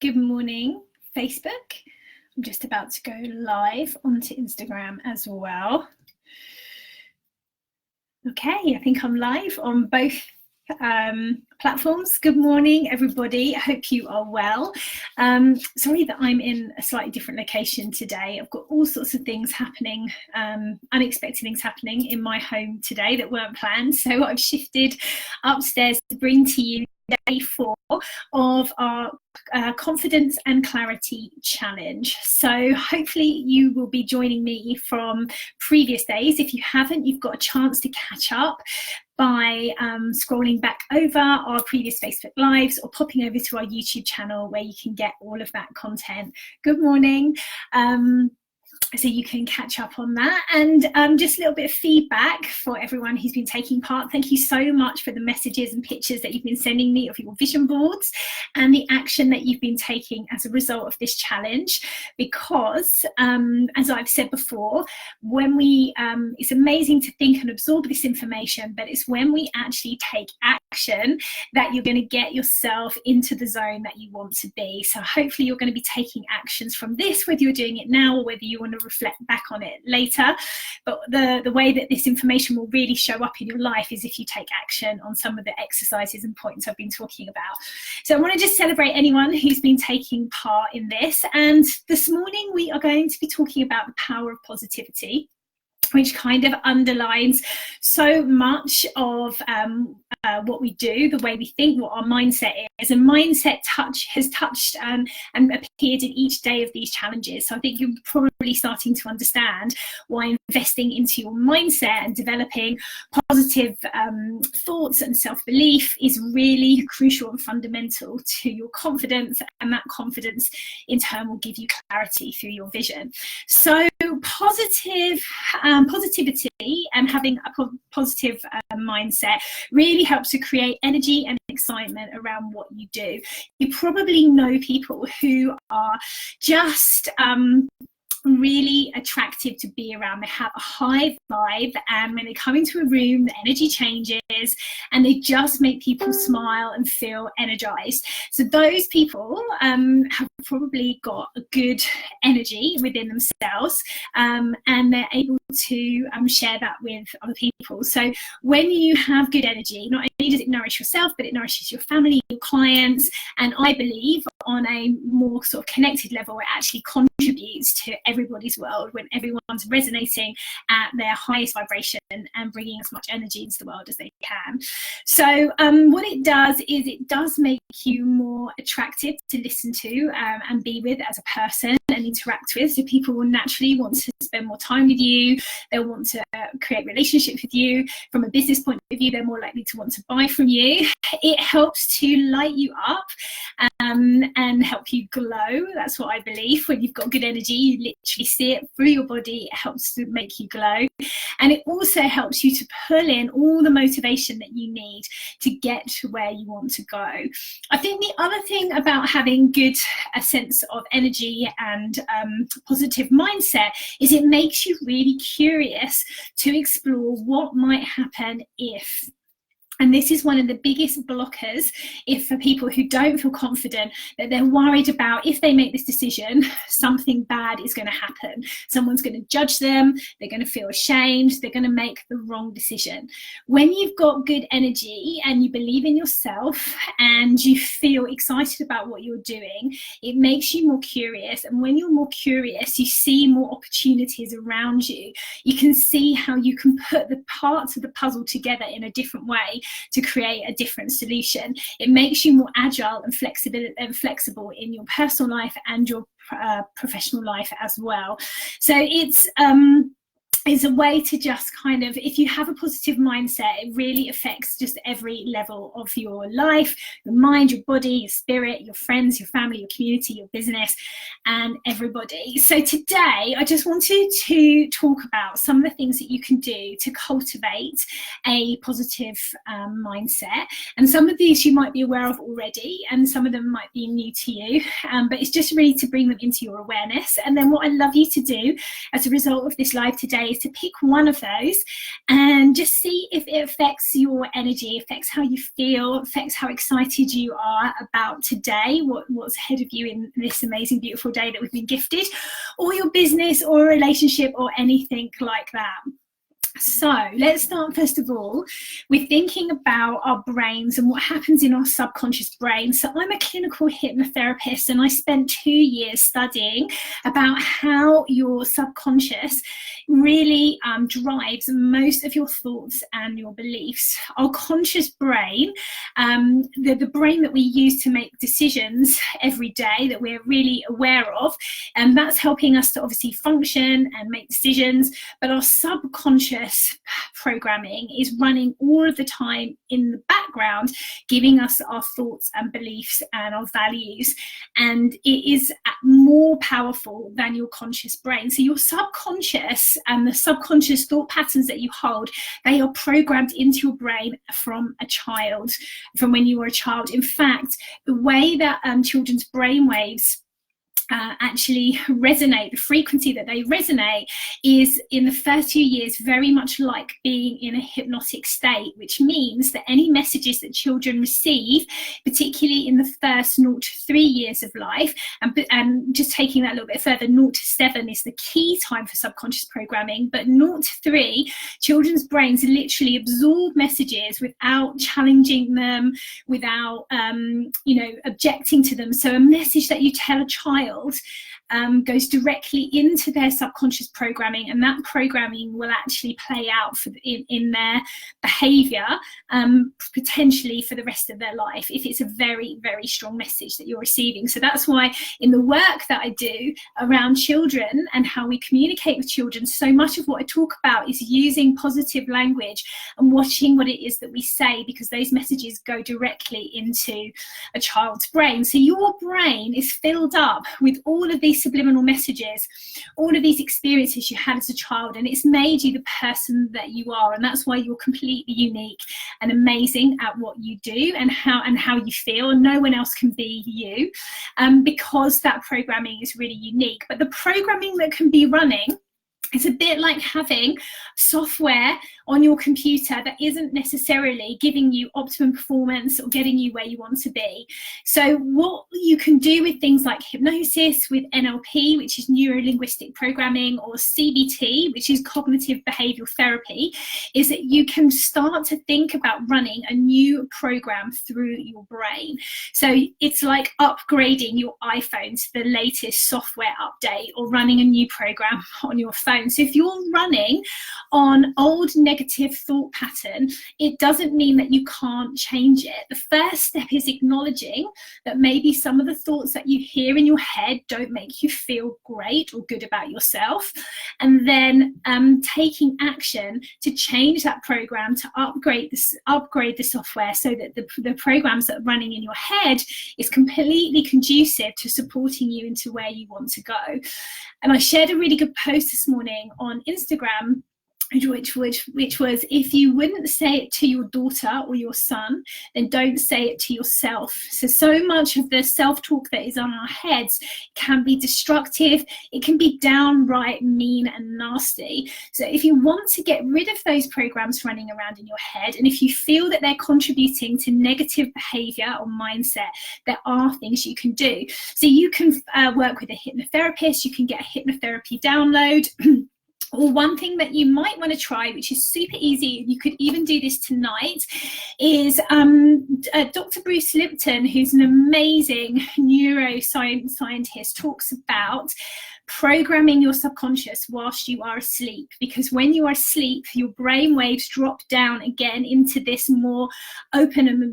Good morning, Facebook. I'm just about to go live onto Instagram as well. Okay, I think I'm live on both platforms. Good morning, everybody. I hope you are well. Sorry that I'm in a slightly different location today. I've got all sorts of things happening, unexpected things happening in my home today that weren't planned. So I've shifted upstairs to bring to you day 4 of our confidence and clarity challenge. So hopefully you will be joining me from previous days. If you haven't, you've got a chance to catch up by scrolling back over our previous Facebook Lives or popping over to our YouTube channel where you can get all of that content. Good morning. So you can catch up on that, and just a little bit of feedback for everyone who's been taking part. Thank you so much for the messages and pictures that you've been sending me of your vision boards and the action that you've been taking as a result of this challenge, because as I've said before, when we it's amazing to think and absorb this information, but it's when we actually take action that you're going to get yourself into the zone that you want to be. So hopefully you're going to be taking actions from this, whether you're doing it now or whether you want to reflect back on it later. But the way that this information will really show up in your life is if you take action on some of the exercises and points I've been talking about. So I want to just celebrate anyone who's been taking part in this. And this morning we are going to be talking about the power of positivity, which kind of underlines so much of what we do, the way we think, what our mindset is. And mindset has touched and appeared in each day of these challenges. So I think you're probably starting to understand why investing into your mindset and developing positive thoughts and self-belief is really crucial and fundamental to your confidence, and that confidence in turn will give you clarity through your vision. So positivity and having a positive mindset really helps to create energy and excitement around what you do. You probably know people who are just really attractive to be around. They have a high vibe, and when they come into a room, the energy changes and they just make people smile and feel energized. So those people have probably got a good energy within themselves, and they're able to share that with other people. So when you have good energy, not only does it nourish yourself, but it nourishes your family, your clients, and I believe on a more sort of connected level, it actually contributes to everybody's world when everyone's resonating at their highest vibration and bringing as much energy into the world as they can. So what it does is it does make you more attractive to listen to and be with as a person and interact with. So people will naturally want to spend more time with you. They'll want to create relationships with you. From a business point of view, they're more likely to want to buy from you. It helps to light you up and help you glow. That's what I believe. When you've got good energy, you literally see it through your body. It helps to make you glow. And it also helps you to pull in all the motivation that you need to get to where you want to go. I think the other thing about having a sense of energy and positive mindset is it makes you really curious to explore what might happen if. And this is one of the biggest blockers for people who don't feel confident, that they're worried about if they make this decision, something bad is going to happen. Someone's going to judge them, they're going to feel ashamed, they're going to make the wrong decision. When you've got good energy and you believe in yourself and you feel excited about what you're doing, it makes you more curious. And when you're more curious, you see more opportunities around you. You can see how you can put the parts of the puzzle together in a different way to create a different solution. It makes you more agile and flexible in your personal life and your professional life as well. So it's a way to just kind of, if you have a positive mindset, it really affects just every level of your life, your mind, your body, your spirit, your friends, your family, your community, your business, and everybody. So today, I just wanted to talk about some of the things that you can do to cultivate a positive mindset. And some of these you might be aware of already, and some of them might be new to you, but it's just really to bring them into your awareness. And then what I'd love you to do as a result of this live today is to pick one of those and just see if it affects your energy, affects how you feel, affects how excited you are about today, what's ahead of you in this amazing, beautiful day that we've been gifted, or your business or a relationship or anything like that. So let's start first of all with thinking about our brains and what happens in our subconscious brain. So I'm a clinical hypnotherapist, and I spent 2 years studying about how your subconscious really drives most of your thoughts and your beliefs. Our conscious brain, the brain that we use to make decisions every day that we're really aware of, and that's helping us to obviously function and make decisions, but our subconscious programming is running all of the time in the background, giving us our thoughts and beliefs and our values, and it is more powerful than your conscious brain. So your subconscious and the subconscious thought patterns that you hold, they are programmed into your brain from when you were a child. In fact, the way that children's brain waves actually resonate, the frequency that they resonate is in the first few years very much like being in a hypnotic state, which means that any messages that children receive, particularly in the first 0 to 3 years of life, and just taking that a little bit further, 0 to 7 is the key time for subconscious programming, but 0 to 3, children's brains literally absorb messages without challenging them, without objecting to them. So a message that you tell a child goes directly into their subconscious programming, and that programming will actually play out in their behavior potentially for the rest of their life if it's a very, very strong message that you're receiving. So that's why in the work that I do around children and how we communicate with children, so much of what I talk about is using positive language and watching what it is that we say, because those messages go directly into a child's brain. So your brain is filled up with all of these subliminal messages, all of these experiences you had as a child, and it's made you the person that you are. And that's why you're completely unique and amazing at what you do and how you feel, and no one else can be you, because that programming is really unique. But the programming that can be running, it's a bit like having software on your computer that isn't necessarily giving you optimum performance or getting you where you want to be. So what you can do with things like hypnosis, with NLP, which is neuro-linguistic programming, or CBT, which is cognitive behavioral therapy, is that you can start to think about running a new program through your brain. So it's like upgrading your iPhone to the latest software update, or running a new program on your phone. So if you're running on old negative thought pattern, it doesn't mean that you can't change it. The first step is acknowledging that maybe some of the thoughts that you hear in your head don't make you feel great or good about yourself, and then taking action to change that program, to upgrade the software so that the programs that are running in your head is completely conducive to supporting you into where you want to go. And I shared a really good post this morning on Instagram, which was, if you wouldn't say it to your daughter or your son, then don't say it to yourself. So much of the self-talk that is on our heads can be destructive. It can be downright mean and nasty. So if you want to get rid of those programs running around in your head, and if you feel that they're contributing to negative behavior or mindset, there are things you can do. So you can work with a hypnotherapist, you can get a hypnotherapy download. Or one thing that you might want to try, which is super easy, you could even do this tonight, is Dr. Bruce Lipton, who's an amazing neuroscience scientist, talks about programming your subconscious whilst you are asleep, because when you are asleep, your brain waves drop down again into this more open and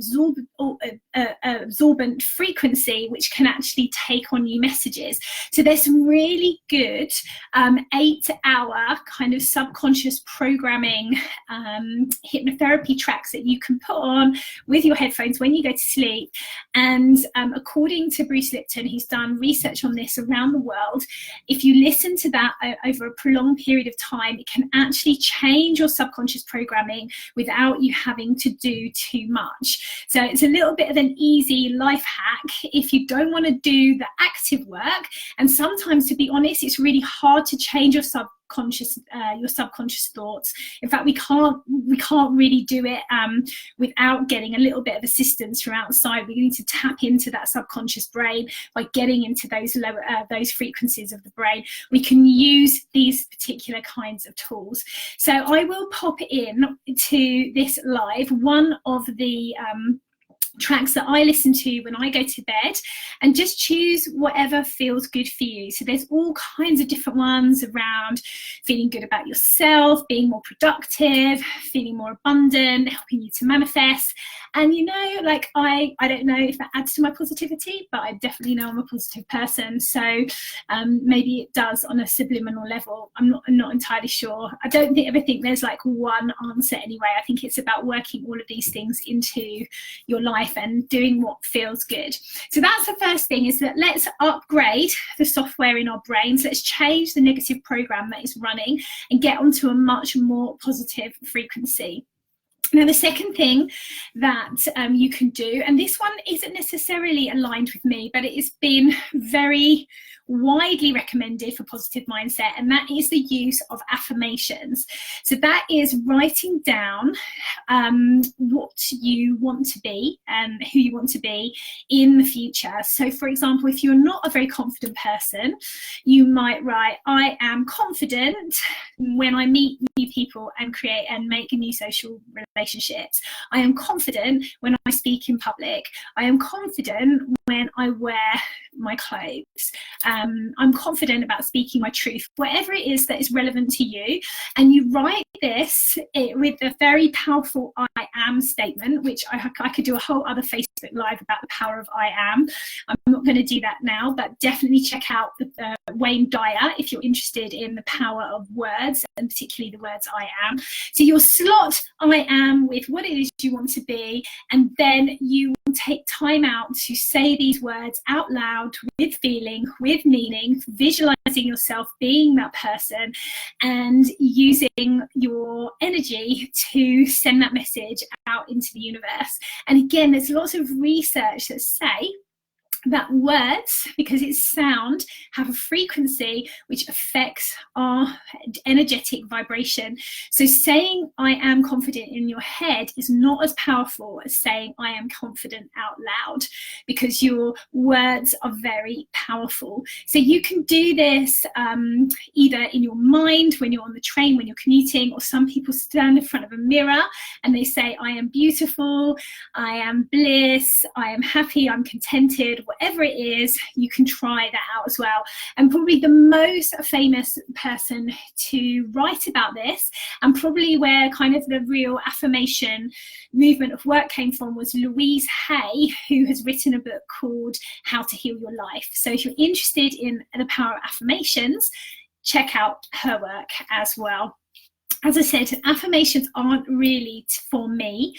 absorbent frequency, which can actually take on new messages. So there's some really good 8-hour kind of subconscious programming hypnotherapy tracks that you can put on with your headphones when you go to sleep. And according to Bruce Lipton, he's done research on this around the world. If you listen to that over a prolonged period of time, it can actually change your subconscious programming without you having to do too much. So it's a little bit of an easy life hack if you don't want to do the active work. And sometimes, to be honest, it's really hard to change your your subconscious thoughts. In fact, we can't really do it without getting a little bit of assistance from outside. We need to tap into that subconscious brain by getting into those lower those frequencies of the brain. We can use these particular kinds of tools. So I will pop in to this live one of the tracks that I listen to when I go to bed, and just choose whatever feels good for you. So there's all kinds of different ones around feeling good about yourself, being more productive, feeling more abundant, helping you to manifest. And you know, like I don't know if that adds to my positivity, but I definitely know I'm a positive person. So maybe it does on a subliminal level. I'm not entirely sure. I don't ever think there's like one answer anyway. I think it's about working all of these things into your life and doing what feels good. So that's the first thing, is that let's upgrade the software in our brains. Let's change the negative program that is running and get onto a much more positive frequency. Now, the second thing that you can do, and this one isn't necessarily aligned with me, but it has been very widely recommended for positive mindset, and that is the use of affirmations. So that is writing down what you want to be and who you want to be in the future. So for example, if you're not a very confident person, you might write, I am confident when I meet new people and create and make new social relationships. I am confident when I speak in public. I am confident when I wear my clothes. I'm confident about speaking my truth. Whatever it is that is relevant to you, and you write this with a very powerful I am statement, which I could do a whole other Facebook Live about the power of I am. I'm not going to do that now, but definitely check out Wayne Dyer if you're interested in the power of words, and particularly the words I am. So you'll slot I am with what it is you want to be, and then you will take time out to say these words out loud with feeling, with meaning, visualizing yourself being that person and using your energy to send that message out into the universe. And again, there's lots of research that say that words, because it's sound, have a frequency which affects our energetic vibration. So saying I am confident in your head is not as powerful as saying I am confident out loud, because your words are very powerful. So you can do this either in your mind when you're on the train, when you're commuting, or some people stand in front of a mirror and they say I am beautiful, I am bliss, I am happy, I'm contented. Whatever it is, you can try that out as well. And probably the most famous person to write about this, and probably where kind of the real affirmation movement of work came from, was Louise Hay, who has written a book called How to Heal Your Life. So if you're interested in the power of affirmations, check out her work as well. As I said, affirmations aren't really for me.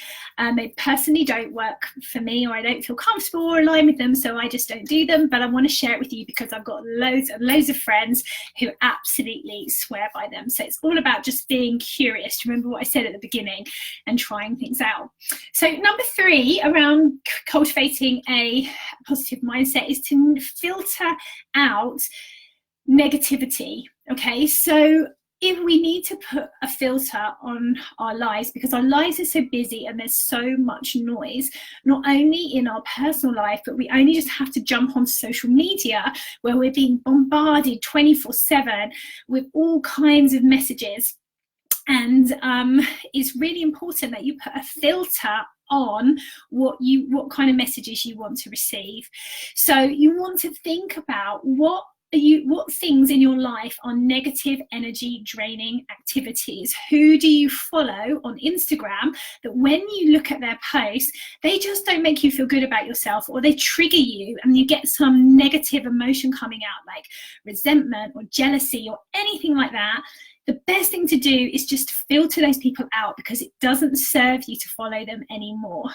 They personally don't work for me, or I don't feel comfortable or aligned with them, so I just don't do them. But I want to share it with you because I've got loads and loads of friends who absolutely swear by them. So it's all about just being curious. Remember what I said at the beginning, and trying things out. So number 3 around cultivating a positive mindset is to filter out negativity. Okay, so if we need to put a filter on our lives, because our lives are so busy and there's so much noise, not only in our personal life, but we only just have to jump on social media where we're being bombarded 24/7 with all kinds of messages. And it's really important that you put a filter on what kind of messages you want to receive. So you want to think about what things in your life are negative energy draining activities. Who do you follow on Instagram that when you look at their posts, they just don't make you feel good about yourself, or they trigger you and you get some negative emotion coming out, like resentment or jealousy or anything like that? The best thing to do is just filter those people out, because it doesn't serve you to follow them anymore.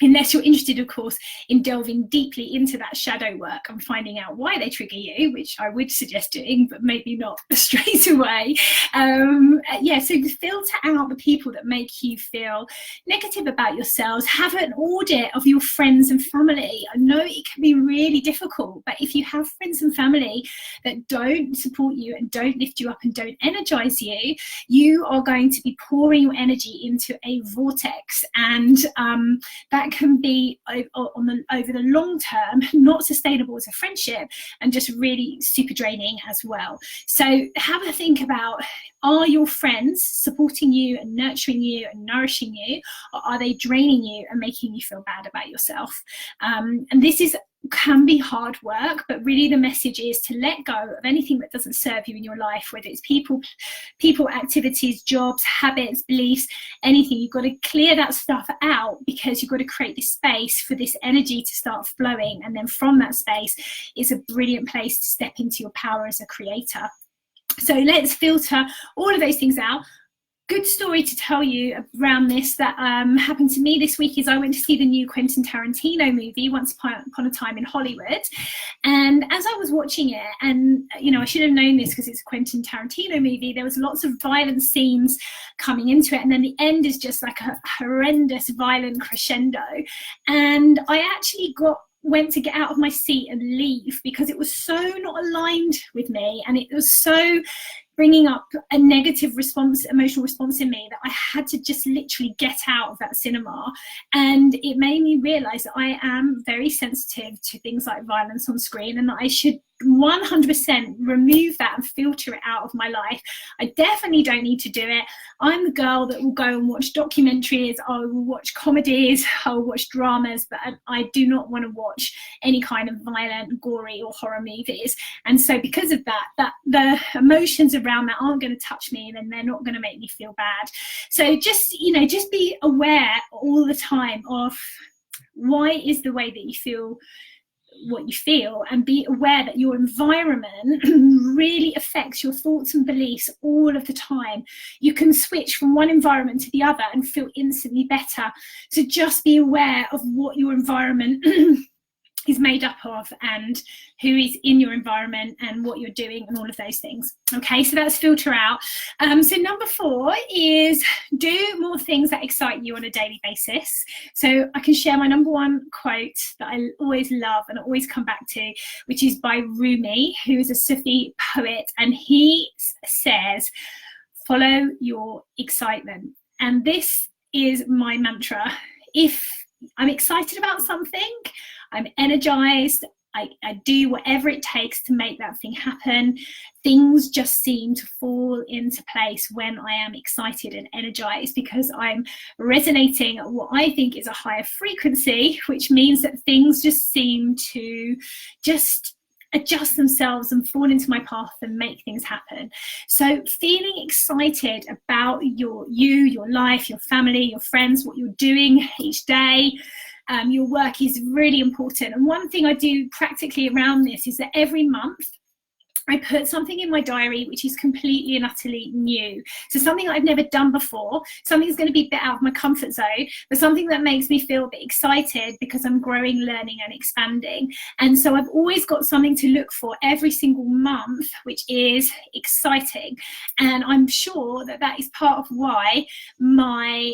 unless you're interested, of course, in delving deeply into that shadow work and finding out why they trigger you, which I would suggest doing, but maybe not straight away. Yeah, so filter out the people that make you feel negative about yourselves. Have an audit of your friends and family. I know it can be really difficult, but if you have friends and family that don't support you and don't lift you up and don't energize you, you are going to be pouring your energy into a vortex, and that can be over the long term not sustainable as a friendship, and just really super draining as well. So have a think about, are your friends supporting you and nurturing you and nourishing you, or are they draining you and making you feel bad about yourself? And this can be hard work, but really the message is to let go of anything that doesn't serve you in your life, whether it's people, activities, jobs, habits, beliefs, anything. You've got to clear that stuff out, because you've got to create this space for this energy to start flowing, and then from that space is a brilliant place to step into your power as a creator. So let's filter all of those things out. Good story to tell you around this that happened to me this week is I went to see the new Quentin Tarantino movie, Once Upon a Time in Hollywood. And as I was watching it, and I should have known this because it's a Quentin Tarantino movie, there was lots of violent scenes coming into it. And then the end is just like a horrendous violent crescendo. And I actually went to get out of my seat and leave, because it was so not aligned with me, and it was so bringing up a negative emotional response in me, that I had to just literally get out of that cinema. And it made me realize that I am very sensitive to things like violence on screen, and that I should 100% remove that and filter it out of my life. I definitely don't need to do it. I'm the girl that will go and watch documentaries, I will watch comedies, I will watch dramas, but I do not want to watch any kind of violent, gory or horror movies. And so because of that the emotions around that aren't going to touch me, and then they're not going to make me feel bad. So just be aware all the time of why is the way that you feel what you feel, and be aware that your environment really affects your thoughts and beliefs all of the time. You can switch from one environment to the other and feel instantly better. So just be aware of what your environment is made up of, and who is in your environment, and what you're doing, and all of those things. Okay, so that's filter out. So number 4 is do more things that excite you on a daily basis. So I can share my number 1 quote that I always love and always come back to, which is by Rumi, who is a Sufi poet, and he says, follow your excitement. And this is my mantra. If I'm excited about something, I'm energized, I do whatever it takes to make that thing happen. Things just seem to fall into place when I am excited and energized, because I'm resonating at what I think is a higher frequency, which means that things just seem to just adjust themselves and fall into my path and make things happen. So feeling excited about your life, your family, your friends, what you're doing each day, your work is really important. And one thing I do practically around this is that every month I put something in my diary which is completely and utterly new. So something I've never done before, something that's going to be a bit out of my comfort zone, but something that makes me feel a bit excited because I'm growing, learning and expanding. And so I've always got something to look for every single month, which is exciting. And I'm sure that that is part of why my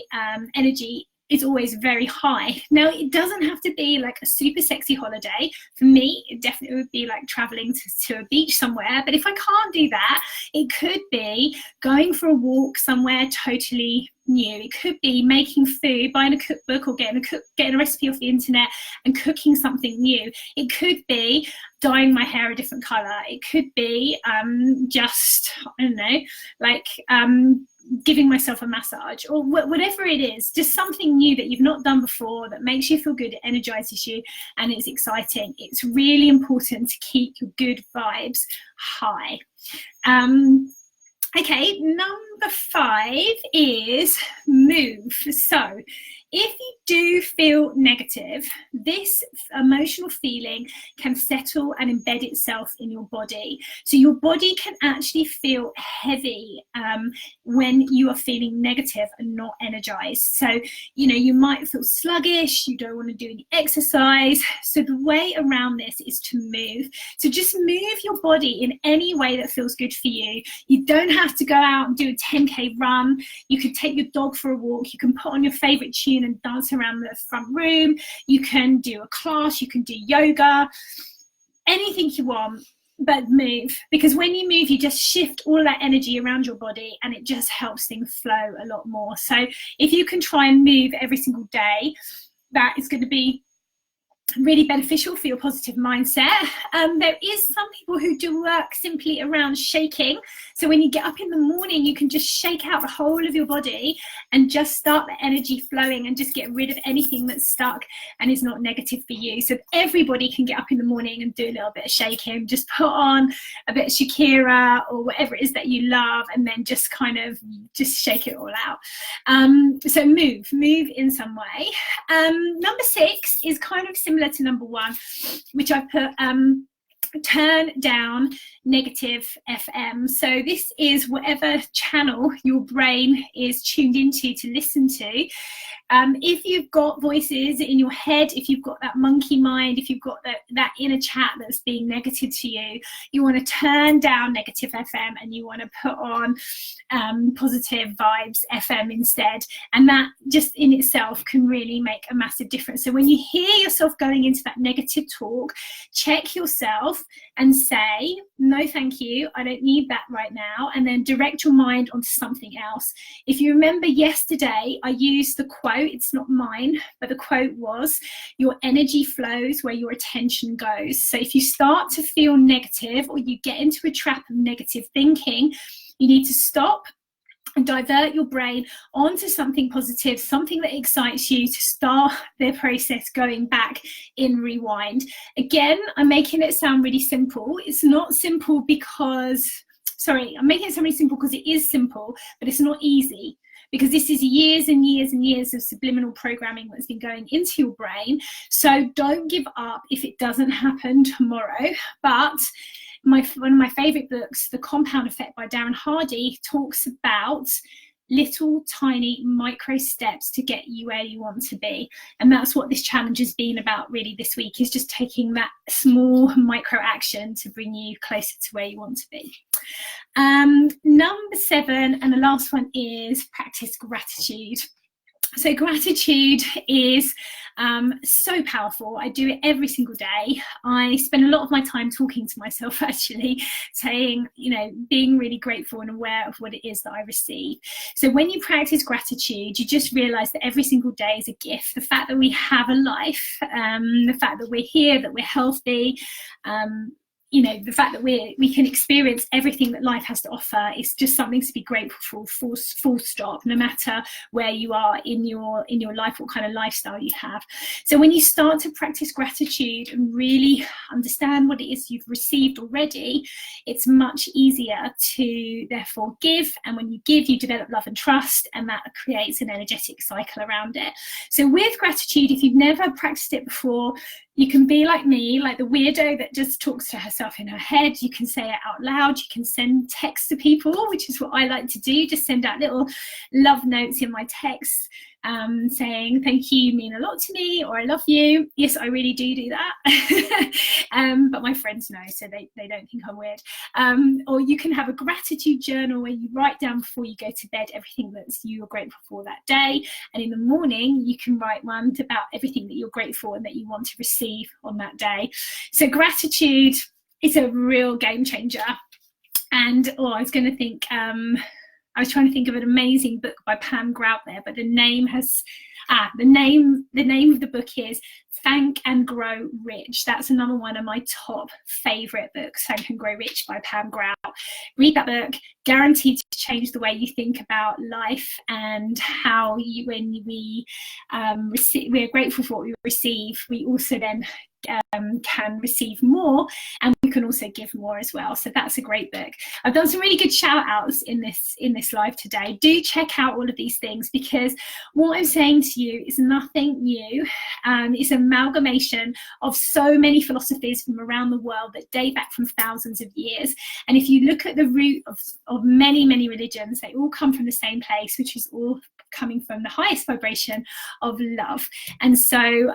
energy is always very high. Now, it doesn't have to be like a super sexy holiday. For me, it definitely would be like traveling to a beach somewhere. But if I can't do that, it could be going for a walk somewhere totally new. It could be making food, buying a cookbook, or getting a recipe off the internet and cooking something new. It could be dyeing my hair a different color. It could be just, I don't know, like giving myself a massage, or whatever it is, just something new that you've not done before that makes you feel good, it energizes you, and it's exciting. It's really important to keep your good vibes high. Okay, number number 5 is move. So if you do feel negative, this emotional feeling can settle and embed itself in your body. So your body can actually feel heavy when you are feeling negative and not energized. So, you know, you might feel sluggish, you don't want to do any exercise. So the way around this is to move. So just move your body in any way that feels good for you. You don't have to go out and do a 10K run. You can take your dog for a walk. You can put on your favorite tune and dance around the front room. You can do a class, you can do yoga, anything you want, but move. Because when you move, you just shift all that energy around your body and it just helps things flow a lot more. So if you can try and move every single day, that is going to be really beneficial for your positive mindset. There is some people who do work simply around shaking. So when you get up in the morning, you can just shake out the whole of your body and just start the energy flowing and just get rid of anything that's stuck and is not negative for you. So everybody can get up in the morning and do a little bit of shaking. Just put on a bit of Shakira or whatever it is that you love, and then just kind of just shake it all out. So move in some way. Number 6 is kind of similar to number 1, which I put turn down negative FM. So this is whatever channel your brain is tuned into to listen to. If you've got voices in your head, if you've got that monkey mind, if you've got that inner chat that's being negative to you, you want to turn down negative FM and you want to put on positive vibes FM instead. And that just in itself can really make a massive difference. So when you hear yourself going into that negative talk, check yourself and say, no, thank you, I don't need that right now. And then direct your mind onto something else. If you remember yesterday, I used the quote, it's not mine, but the quote was, your energy flows where your attention goes. So if you start to feel negative or you get into a trap of negative thinking, you need to stop and divert your brain onto something positive, something that excites you, to start the process going back in rewind. Again, I'm making it sound really simple. It's not simple because, sorry, I'm making it sound really simple because it is simple, but it's not easy. Because this is years and years and years of subliminal programming that's been going into your brain. So don't give up if it doesn't happen tomorrow. But one of my favorite books, The Compound Effect by Darren Hardy, talks about little tiny micro steps to get you where you want to be. And that's what this challenge has been about really this week, is just taking that small micro action to bring you closer to where you want to be. Number 7, and the last one, is practice gratitude. So gratitude is so powerful. I do it every single day. I spend a lot of my time talking to myself, actually, saying, you know, being really grateful and aware of what it is that I receive. So when you practice gratitude, you just realize that every single day is a gift. The fact that we have a life, the fact that we're here, that we're healthy, you know, the fact that we can experience everything that life has to offer is just something to be grateful for, full stop, no matter where you are in your life, what kind of lifestyle you have. So when you start to practice gratitude and really understand what it is you've received already, it's much easier to therefore give. And when you give, you develop love and trust, and that creates an energetic cycle around it. So with gratitude, if you've never practiced it before, you can be like me, like the weirdo that just talks to herself in her head. You can say it out loud. You can send text to people, which is what I like to do. Just send out little love notes in my texts, saying, thank you, you mean a lot to me, or I love you. Yes, I really do that. But my friends know, so they don't think I'm weird. Or you can have a gratitude journal where you write down before you go to bed everything that you're grateful for that day. And in the morning, you can write one about everything that you're grateful and that you want to receive on that day. So gratitude is a real game changer. And I was going to think, I was trying to think of an amazing book by Pam Grout there, but the name of the book is Thank and Grow Rich. That's another one of my top favorite books, Thank and Grow Rich by Pam Grout. Read that book, guaranteed to change the way you think about life and how when we're grateful for what we receive, we also then can receive more, and we can also give more as well. So that's a great book. I've done some really good shout outs in this live today. Do check out all of these things, because what I'm saying to you is nothing new. It's an amalgamation of so many philosophies from around the world that date back from thousands of years. And if you look at the root of many religions, they all come from the same place, which is all coming from the highest vibration of love. And so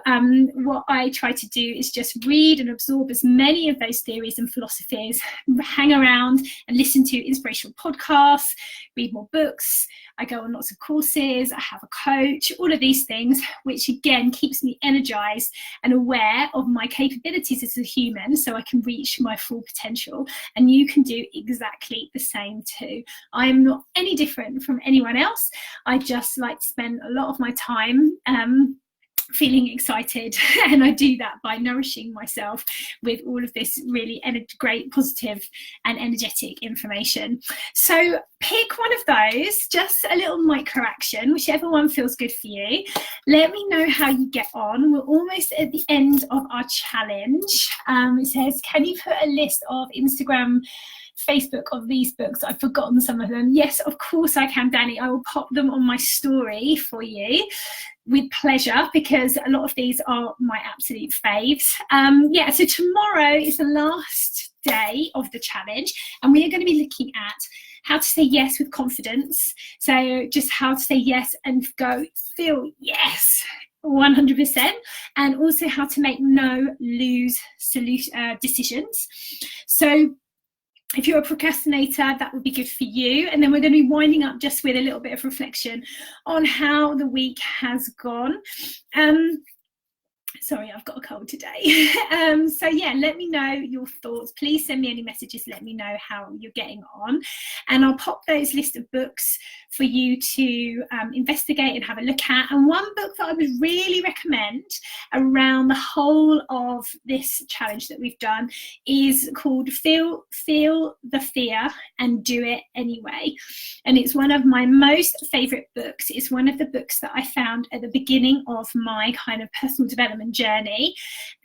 what I try to do is just read and absorb as many of those theories and philosophies, hang around and listen to inspirational podcasts, read more books. I go on lots of courses, I have a coach, all of these things, which again keeps me energized and aware of my capabilities as a human, so I can reach my full potential. And you can do exactly the same too. I am not any different from anyone else. I just like to spend a lot of my time feeling excited, and I do that by nourishing myself with all of this really great, positive and energetic information. So pick one of those, just a little micro action, whichever one feels good for you. Let me know how you get on. We're almost at the end of our challenge. It says, can you put a list of Instagram, Facebook of these books? I've forgotten some of them. Yes, of course I can, Danny. I will pop them on my story for you with pleasure, because a lot of these are my absolute faves. Yeah, so tomorrow is the last day of the challenge, and we are going to be looking at how to say yes with confidence. So just how to say yes and feel yes 100%, and also how to make no-lose decisions. So if you're a procrastinator, that would be good for you. And then we're going to be winding up just with a little bit of reflection on how the week has gone. Sorry, I've got a cold today. So yeah, let me know your thoughts. Please send me any messages. Let me know how you're getting on. And I'll pop those list of books for you to investigate and have a look at. And one book that I would really recommend around the whole of this challenge that we've done is called Feel the Fear and Do It Anyway. And it's one of my most favorite books. It's one of the books that I found at the beginning of my kind of personal development journey,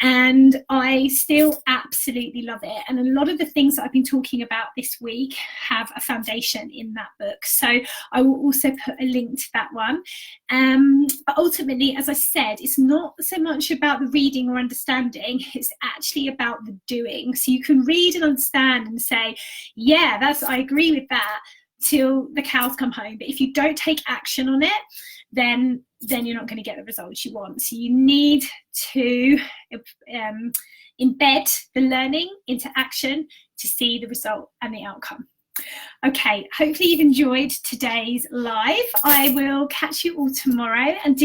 and I still absolutely love it. And a lot of the things that I've been talking about this week have a foundation in that book, so I will also put a link to that one. But ultimately, as I said, it's not so much about the reading or understanding, it's actually about the doing. So you can read and understand and say, yeah, I agree with that, till the cows come home. But if you don't take action on it, then you're not going to get the results you want. So you need to embed the learning into action to see the result and the outcome. Okay, hopefully you've enjoyed today's live. I will catch you all tomorrow, and